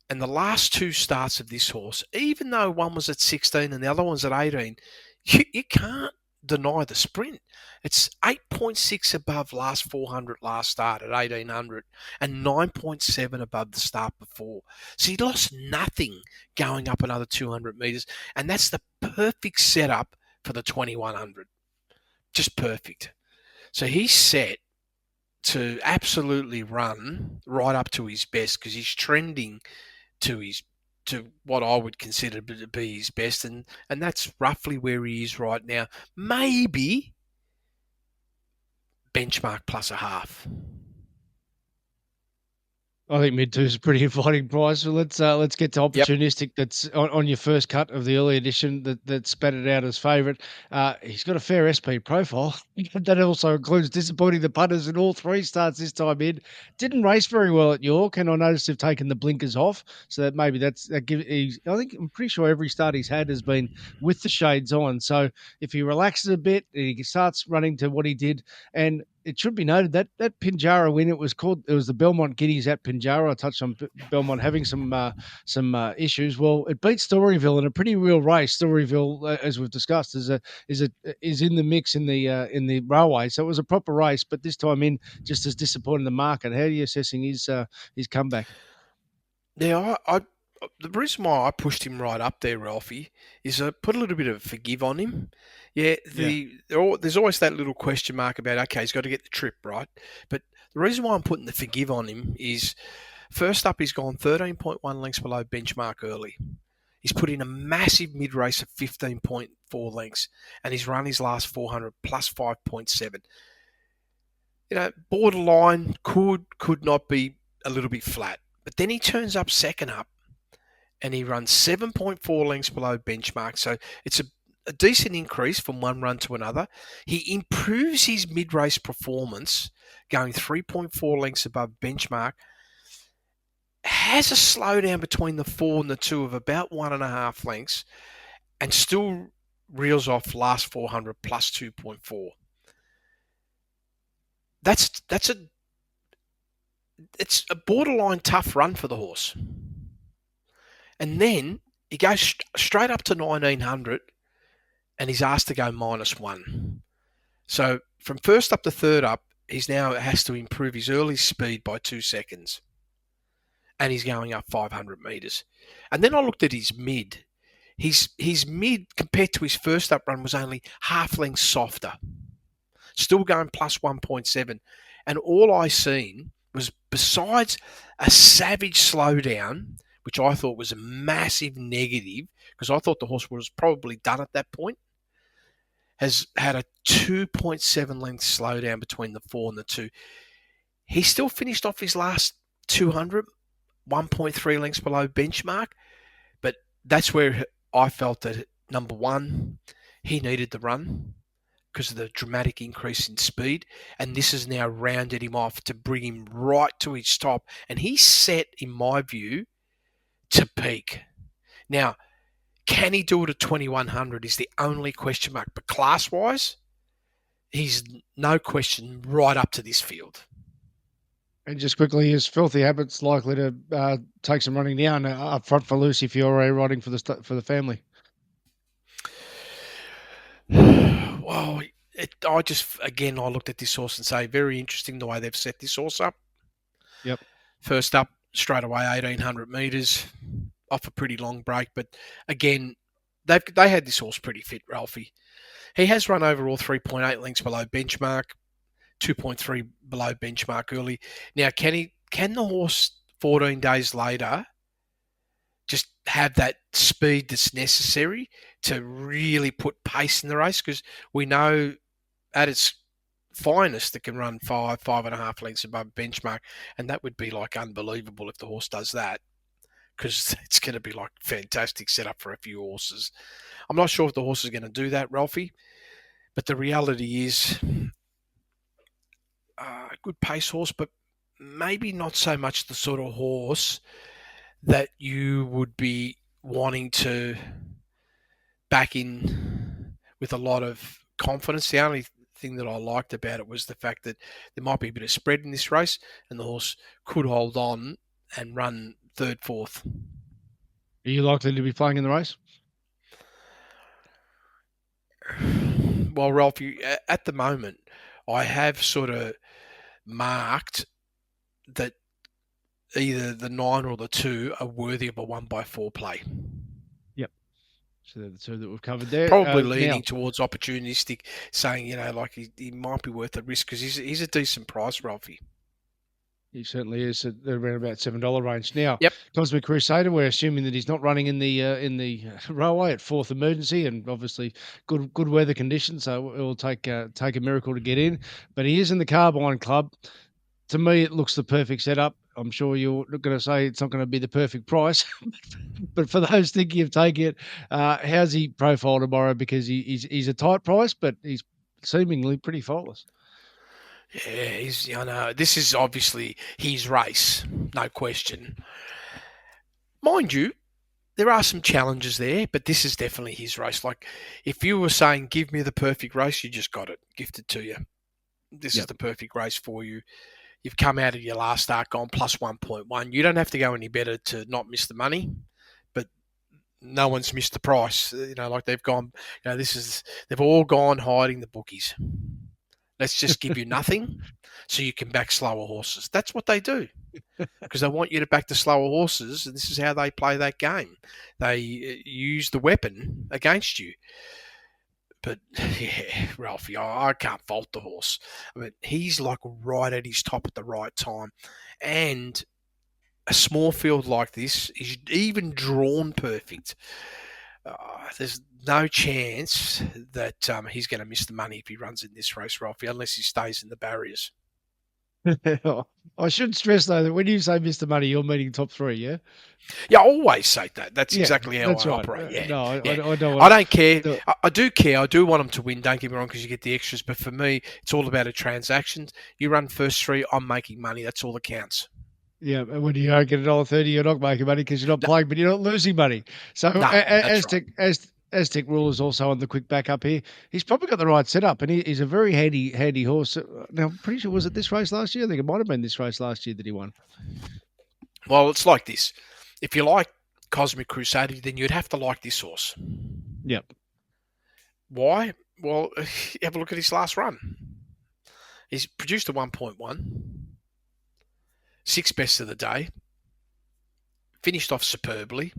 Speaker 5: And the last two starts of this horse, even though one was at 16 and the other one's at 18, you can't deny the sprint. It's 8.6 above last 400 last start at 1800 and 9.7 above the start before. So he lost nothing going up another 200 metres, and that's the perfect setup for the 2100. Just perfect. So he's set to absolutely run right up to his best because he's trending to what I would consider to be his best, and that's roughly where he is right now. Maybe benchmark plus a half.
Speaker 4: I think mid two is a pretty inviting price. So let's get to opportunistic. Yep. That's on your first cut of the early edition that spat it out as favourite. He's got a fair SP profile. That also includes disappointing the punters in all three starts this time in. Didn't race very well at York, and I noticed they've taken the blinkers off, so that maybe that gives. I'm pretty sure every start he's had has been with the shades on. So if he relaxes a bit, he starts running to what he did, and it should be noted that Pinjarra win, it was the Belmont Guineas at Pinjarra. I touched on Belmont having some issues. Well, it beat Storyville in a pretty real race. Storyville, as we've discussed, is in the mix in the railway. So it was a proper race, but this time in just as disappointing the market. How are you assessing his comeback?
Speaker 5: Yeah, the reason why I pushed him right up there, Ralphie, is I put a little bit of forgive on him. Yeah, there's always that little question mark about, okay, he's got to get the trip right. But the reason why I'm putting the forgive on him is, first up, he's gone 13.1 lengths below benchmark early. He's put in a massive mid-race of 15.4 lengths, and he's run his last 400 plus 5.7. Borderline could not be a little bit flat. But then he turns up second up, and he runs 7.4 lengths below benchmark. So it's a decent increase from one run to another. He improves his mid-race performance, going 3.4 lengths above benchmark. Has a slowdown between the 4 and the 2 of about 1.5 lengths, and still reels off last 400 plus 2.4. It's a borderline tough run for the horse. And then he goes straight up to 1900, and he's asked to go -1. So from first up to third up, he's now has to improve his early speed by 2 seconds. And he's going up 500 metres. And then I looked at his mid. His mid compared to his first up run was only half length softer. Still going plus 1.7. And all I seen was, besides a savage slowdown, which I thought was a massive negative, because I thought the horse was probably done at that point, has had a 2.7 length slowdown between the 4 and the 2. He still finished off his last 200, 1.3 lengths below benchmark, but that's where I felt that, number one, he needed the run because of the dramatic increase in speed, and this has now rounded him off to bring him right to his top, and he's set, in my view, to peak. Now, can he do it at 2100 is the only question mark, but class-wise, he's no question right up to this field.
Speaker 4: And just quickly, is Filthy Habits likely to take some running down up front for Lucy Fiore riding for the family?
Speaker 5: Well, I looked at this horse and say, very interesting the way they've set this horse up.
Speaker 4: Yep.
Speaker 5: First up, straight away, 1800 metres, off a pretty long break. But again, they had this horse pretty fit, Ralphie. He has run overall 3.8 lengths below benchmark, 2.3 below benchmark early. Now, can the horse 14 days later just have that speed that's necessary to really put pace in the race? Because we know at its finest it can run 5.5 lengths above benchmark, and that would be like unbelievable if the horse does that. because it's going to be like fantastic setup for a few horses. I'm not sure if the horse is going to do that, Ralphie, but the reality is a good pace horse, but maybe not so much the sort of horse that you would be wanting to back in with a lot of confidence. The only thing that I liked about it was the fact that there might be a bit of spread in this race and the horse could hold on and run third, fourth.
Speaker 4: Are you likely to be playing in the race?
Speaker 5: Well, Ralph, at the moment, I have sort of marked that either the 9 or the 2 are worthy of a 1x4 play.
Speaker 4: Yep. So they're the two that we've covered there.
Speaker 5: Probably leaning towards opportunistic, saying, like he might be worth the risk because he's a decent price, Ralphie.
Speaker 4: He certainly is. They're around about $7 range now.
Speaker 5: Yep.
Speaker 4: Cosmic Crusader. We're assuming that he's not running in the railway at fourth emergency, and obviously good weather conditions. So it will take a miracle to get in. But he is in the Carbine Club. To me, it looks the perfect setup. I'm sure you're going to say it's not going to be the perfect price, but for those thinking of taking it, how's he profile tomorrow? Because he's a tight price, but he's seemingly pretty faultless.
Speaker 5: Yeah, I know. This is obviously his race, no question. Mind you, there are some challenges there, but this is definitely his race. Like, if you were saying, give me the perfect race, you just got it gifted to you. This is the perfect race for you. You've come out of your last start gone plus 1.1. You don't have to go any better to not miss the money, but no one's missed the price. Like they've gone, they've all gone hiding the bookies. Let's just give you nothing so you can back slower horses. That's what they do because they want you to back the slower horses, and this is how they play that game. They use the weapon against you. But, yeah, Ralphie, I can't fault the horse. I mean, he's like right at his top at the right time. And a small field like this is even drawn perfect. There's no chance that he's going to miss the money if he runs in this race, Ralphie, unless he stays in the barriers.
Speaker 4: I should stress, though, that when you say Mr. Money, you're meaning top 3, yeah?
Speaker 5: Yeah, I always say that. That's exactly how I operate. Yeah.
Speaker 4: No,
Speaker 5: yeah.
Speaker 4: I don't.
Speaker 5: I don't care. I do care. I do want them to win. Don't get me wrong, because you get the extras. But for me, it's all about a transaction. You run first 3, I'm making money. That's all that counts.
Speaker 4: Yeah, and when you don't get $1.30, you're not making money because you're not playing, but you're not losing money. So Aztec Rule is also on the quick backup here. He's probably got the right setup, and he's a very handy horse. Now, I'm pretty sure, was it this race last year? I think it might have been this race last year that he won.
Speaker 5: Well, it's like this. If you like Cosmic Crusader, then you'd have to like this horse.
Speaker 4: Yep.
Speaker 5: Why? Well, have a look at his last run. He's produced a 1.1, 6 best of the day, finished off superbly.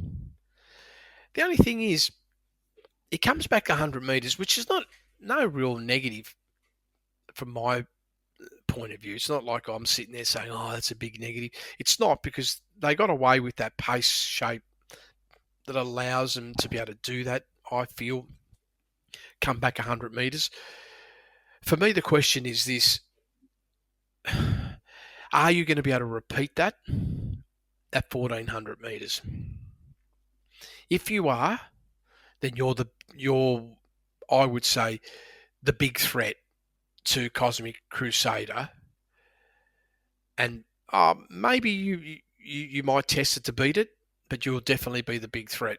Speaker 5: The only thing is, he comes back 100 metres, which is no real negative from my point of view. It's not like I'm sitting there saying, oh, that's a big negative. It's not, because they got away with that pace shape that allows them to be able to do that, I feel, come back 100 metres. For me, the question is this. Are you going to be able to repeat that at 1,400 metres? If you are, then you're, I would say, the big threat to Cosmic Crusader. And maybe you might test it to beat it, but you'll definitely be the big threat.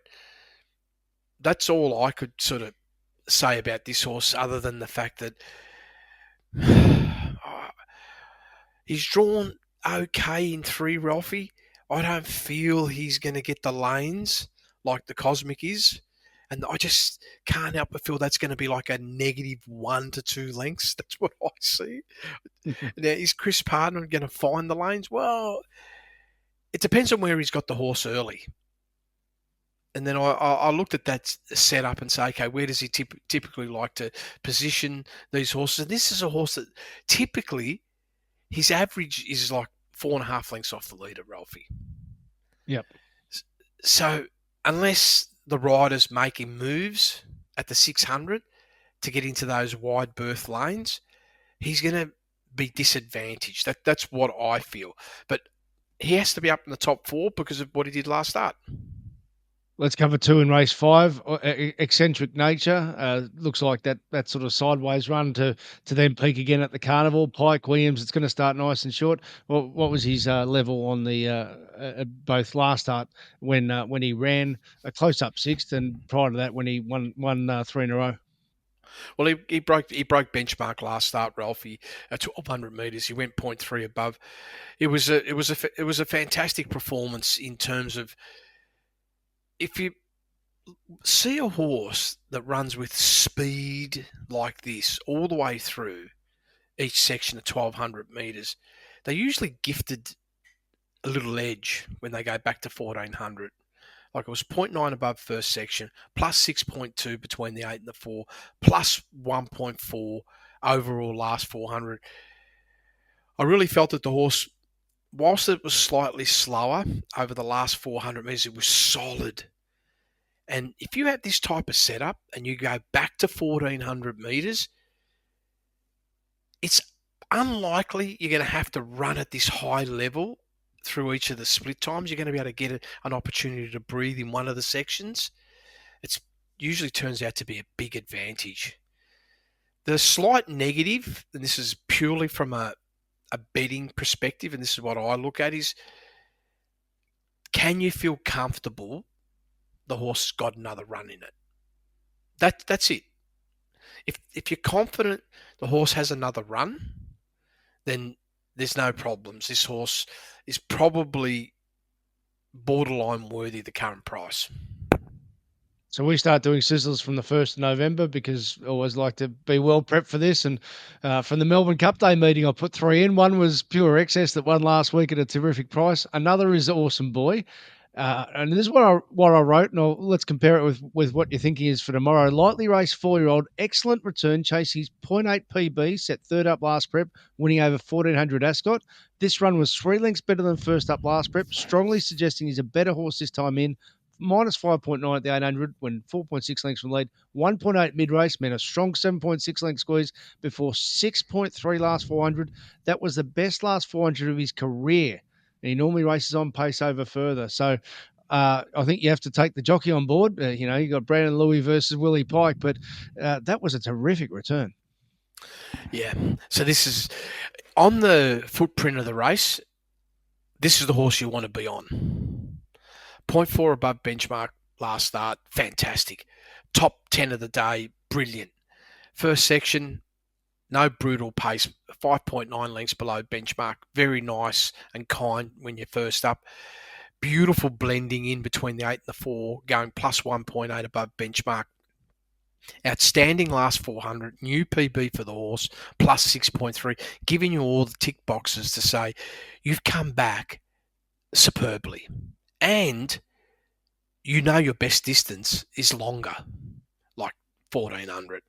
Speaker 5: That's all I could sort of say about this horse, other than the fact that he's drawn okay in 3, Ralphie. I don't feel he's going to get the lanes like the Cosmic is. And I just can't help but feel that's going to be like a negative 1 to 2 lengths. That's what I see. Now, is Chris Pardner going to find the lanes? Well, it depends on where he's got the horse early. And then I looked at that setup and say, okay, where does he typically like to position these horses? And this is a horse that typically his average is like 4.5 lengths off the leader, Ralphie.
Speaker 4: Yep.
Speaker 5: So unless the rider's making moves at the 600 to get into those wide berth lanes, he's going to be disadvantaged. That's what I feel. But he has to be up in the top 4 because of what he did last start.
Speaker 4: Let's cover 2 in race 5. Eccentric Nature looks like that sort of sideways run to then peak again at the Carnival. Pike Williams, it's going to start nice and short. What was his level on the both last start when he ran a close up 6th, and prior to that when he won 3 in a row?
Speaker 5: Well, he broke benchmark last start, Ralphy, at 1,200 metres. He went 0.3 above. It was a fantastic performance in terms of, if you see a horse that runs with speed like this all the way through each section of 1,200 metres, they're usually gifted a little edge when they go back to 1,400. Like, it was 0.9 above first section, plus 6.2 between the 8 and the 4, plus 1.4 overall last 400. I really felt that the horse, whilst it was slightly slower over the last 400 metres, it was solid. And if you have this type of setup and you go back to 1,400 metres, it's unlikely you're going to have to run at this high level through each of the split times. You're going to be able to get an opportunity to breathe in one of the sections. It usually turns out to be a big advantage. The slight negative, and this is purely from a betting perspective, and this is what I look at, is can you feel comfortable the horse has got another run in it? That's it. If you're confident the horse has another run, then there's no problems. This horse is probably borderline worthy the current price.
Speaker 4: So we start doing sizzlers from the 1st of November because I always like to be well prepped for this. And from the Melbourne Cup Day meeting, I put 3 in. One was Pure Excess that won last week at a terrific price. Another is Awesome Boy. And this is what I wrote, and let's compare it with what your thinking is for tomorrow. Lightly raced 4-year-old, excellent return, chasing his 0.8 PB, set third up last prep, winning over 1,400 Ascot. This run was 3 lengths better than first up last prep, strongly suggesting he's a better horse this time in. Minus 5.9 at the 800 when 4.6 lengths from lead. 1.8 mid-race meant a strong 7.6 length squeeze before 6.3 last 400. That was the best last 400 of his career. And he normally races on pace over further. So I think you have to take the jockey on board. You got Brandon Louis versus Willie Pike, but that was a terrific return.
Speaker 5: Yeah. So this is, on the footprint of the race, this is the horse you want to be on. 0.4 above benchmark last start, fantastic. Top 10 of the day, brilliant. First section, no brutal pace, 5.9 lengths below benchmark. Very nice and kind when you're first up. Beautiful blending in between the 8 and the 4, going plus 1.8 above benchmark. Outstanding last 400, new PB for the horse, plus 6.3, giving you all the tick boxes to say you've come back superbly. And you know your best distance is longer, like 1,400.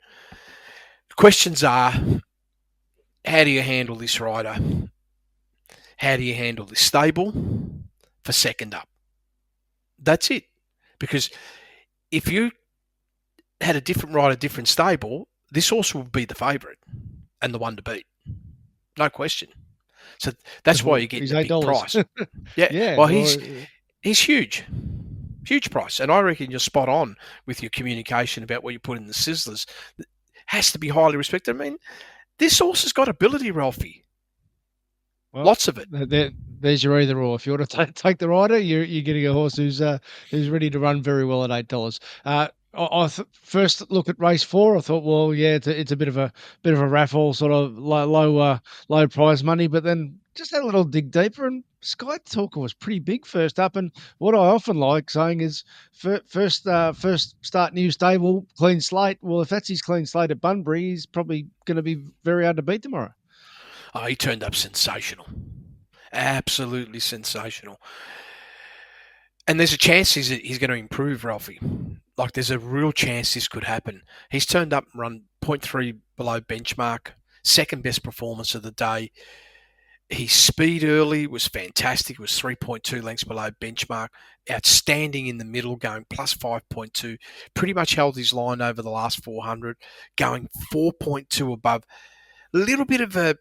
Speaker 5: The questions are, how do you handle this rider? How do you handle this stable for second up? That's it. Because if you had a different rider, different stable, this horse will be the favourite and the one to beat. No question. So that's why you get the big price. Yeah. Well, he's huge. Huge price. And I reckon you're spot on with your communication about what you put in the sizzlers. It has to be highly respected. I mean, this horse has got ability, Ralphie. Well, lots of it.
Speaker 4: There's your either or. If you want to take the rider, you're getting a horse who's ready to run very well at $8. I first look at race 4. I thought, well, yeah, it's a bit of a raffle, sort of low prize money. But then just had a little dig deeper, and Sky Talker was pretty big first up. And what I often like saying is, first start new stable, clean slate. Well, if that's his clean slate at Bunbury, he's probably going to be very hard to beat tomorrow.
Speaker 5: Oh, he turned up sensational. Absolutely sensational. And there's a chance he's going to improve, Ralphie. Like, there's a real chance this could happen. He's turned up and run 0.3 below benchmark, second best performance of the day. His speed early was fantastic. It was 3.2 lengths below benchmark. Outstanding in the middle, going plus 5.2. Pretty much held his line over the last 400, going 4.2 above. A little bit of a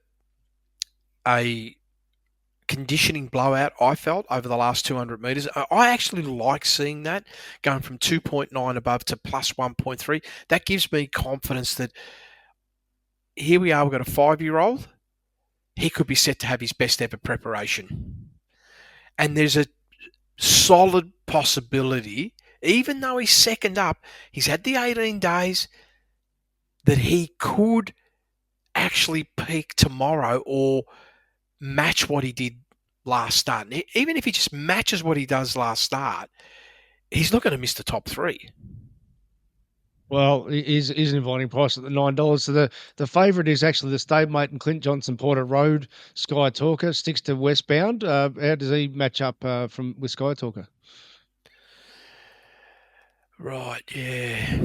Speaker 5: conditioning blowout I felt over the last 200 metres. I actually like seeing that, going from 2.9 above to plus 1.3. That gives me confidence that here we are, we've got a 5-year-old. He could be set to have his best ever preparation. And there's a solid possibility, even though he's second up, he's had the 18 days, that he could actually peak tomorrow or match what he did last start. And even if he just matches what he does last start, he's not going to miss the top 3.
Speaker 4: Well, is an inviting price at the $9. So the favourite is actually the stablemate and Clint Johnson Porter Road Sky Talker, sticks to westbound. How does he match up with Sky Talker?
Speaker 5: Right, yeah.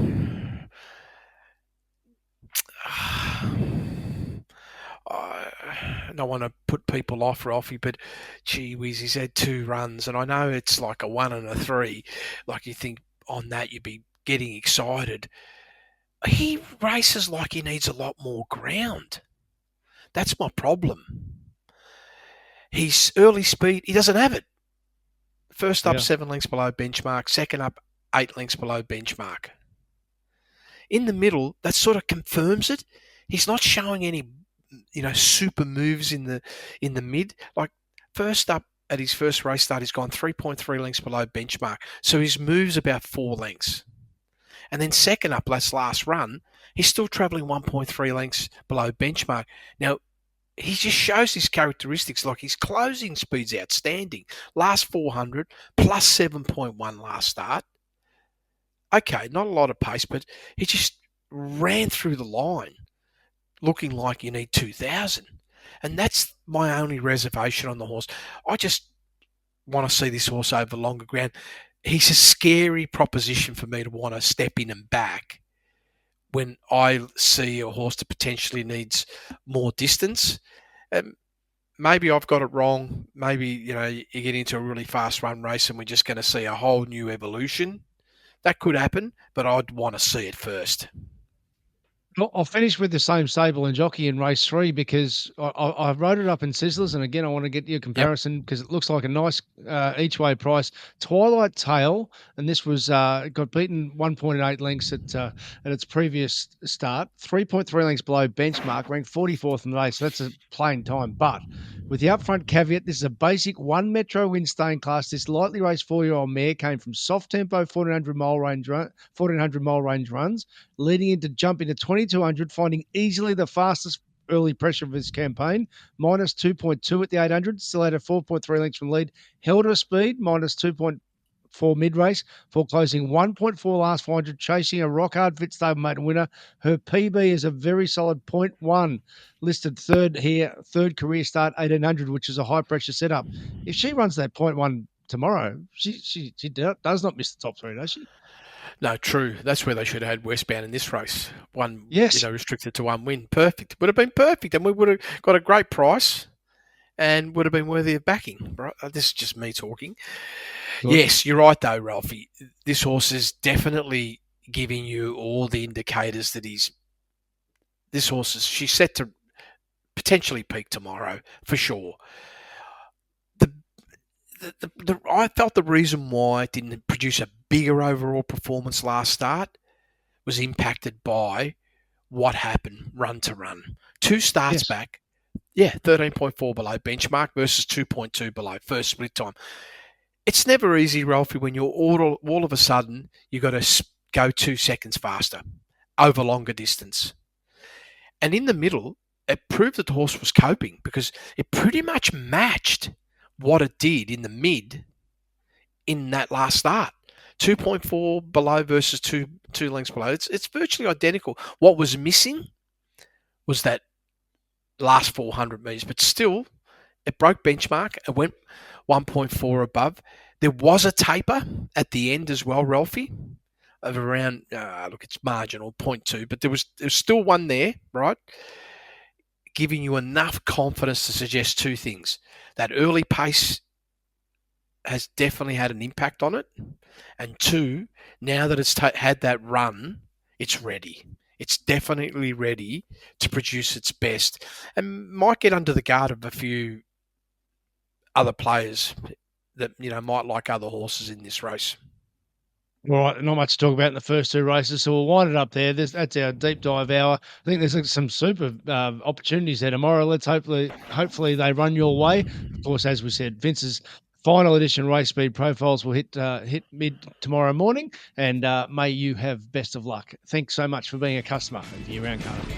Speaker 5: I don't want to put people off Ralphie, but gee whiz, he's had 2 runs, and I know it's like a 1 and a 3. Like, you think on that you'd be getting excited. He races like he needs a lot more ground. That's my problem. His early speed, he doesn't have it. First up, 7 lengths below benchmark. Second up, 8 lengths below benchmark. In the middle, that sort of confirms it. He's not showing any, super moves in the mid. Like, first up at his first race start, he's gone 3.3 lengths below benchmark. So his move's about 4 lengths. And then second up, last run, he's still travelling 1.3 lengths below benchmark. Now, he just shows his characteristics, like his closing speed's outstanding. Last 400, plus 7.1 last start. Okay, not a lot of pace, but he just ran through the line looking like you need 2,000. And that's my only reservation on the horse. I just want to see this horse over longer ground. He's a scary proposition for me to want to step in and back when I see a horse that potentially needs more distance. Maybe I've got it wrong. Maybe, you get into a really fast run race and we're just going to see a whole new evolution. That could happen, but I'd want to see it first.
Speaker 4: I'll finish with the same stable and jockey in race 3 because I wrote it up in Sizzlers, and again I want to get you a comparison because it looks like a nice each way price. Twilight Tail, and this was got beaten 1.8 lengths at its previous start, 3.3 lengths below benchmark, ranked 44th in the race. So that's a plain time, but with the upfront caveat, this is a basic 1 Metro win staying class. This lightly raced 4-year-old mare came from soft tempo 1400 mile range runs, leading into jump into 2200, finding easily the fastest early pressure of his campaign, minus 2.2 at the 800, still had a 4.3 lengths from lead, held her speed, minus 2.4 mid-race, for closing 1.4 last 400, chasing a rock-hard fit stablemate and winner. Her PB is a very solid 0.1, listed third here, third career start, 1800, which is a high-pressure setup. If she runs that 0.1 tomorrow, she does not miss the top 3, does she?
Speaker 5: No, true. That's where they should have had westbound in this race. One,
Speaker 4: yes,
Speaker 5: restricted to 1 win. Perfect. Would have been perfect, and we would have got a great price and would have been worthy of backing. Right? This is just me talking. Good. Yes, you're right, though, Ralphie. This horse is definitely giving you all the indicators that she's set to potentially peak tomorrow, for sure. I felt the reason why it didn't produce a bigger overall performance last start was impacted by what happened run to run. 2 starts back, 13.4 below benchmark versus 2.2 below first split time. It's never easy, Ralphie, when you're all of a sudden you've got to go 2 seconds faster over longer distance. And in the middle, it proved that the horse was coping because it pretty much matched what it did in the mid in that last start. 2.4 below versus 2 lengths below. It's virtually identical. What was missing was that last 400 metres, but still it broke benchmark. It went 1.4 above. There was a taper at the end as well, Ralphie, of around, it's marginal, 0.2, but there was still one there, right? Giving you enough confidence to suggest 2 things. That early pace has definitely had an impact on it. And 2, now that it's had that run, it's ready. It's definitely ready to produce its best. And might get under the guard of a few other players that might like other horses in this race.
Speaker 4: All right, not much to talk about in the first two races, so we'll wind it up there. That's our deep dive hour. I think there's some super opportunities there tomorrow. Let's hopefully they run your way. Of course, as we said, Vince's final edition race speed profiles will hit mid tomorrow morning, and may you have best of luck. Thanks so much for being a customer of the Year Round Carnival.